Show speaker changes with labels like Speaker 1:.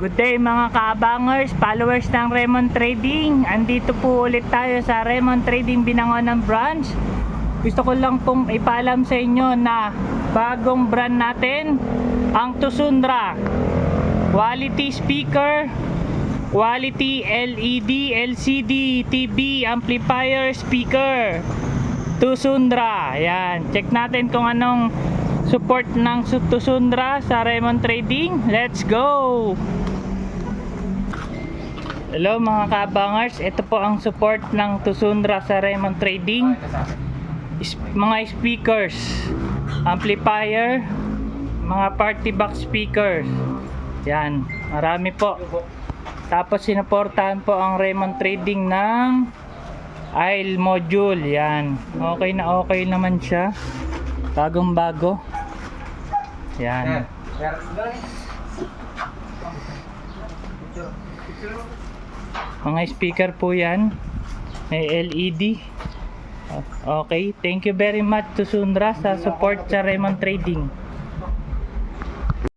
Speaker 1: Good day mga kaabangers, followers ng Raymond Trading. Andito po ulit tayo sa Raymond Trading Binangonan Branch. Gusto ko lang pong ipaalam sa inyo na bagong brand natin, ang Tusundra. Quality speaker, quality LED, LCD, TV, amplifier, speaker. Tusundra. Ayan, check natin kung anong support ng Tusundra sa Raymond Trading. Let's go! Hello mga kabangers, ito po ang support ng Tusundra sa Raymond Trading. Mga speakers, amplifier, mga party box speakers. Yan, marami po. Tapos sinuportahan po ang Raymond Trading ng aisle module. Yan, okay na okay naman siya. Bagong bago. Yan. Mga speaker po yan. May LED. Okay, thank you very much Tusundra sa support sa Raymond Trading.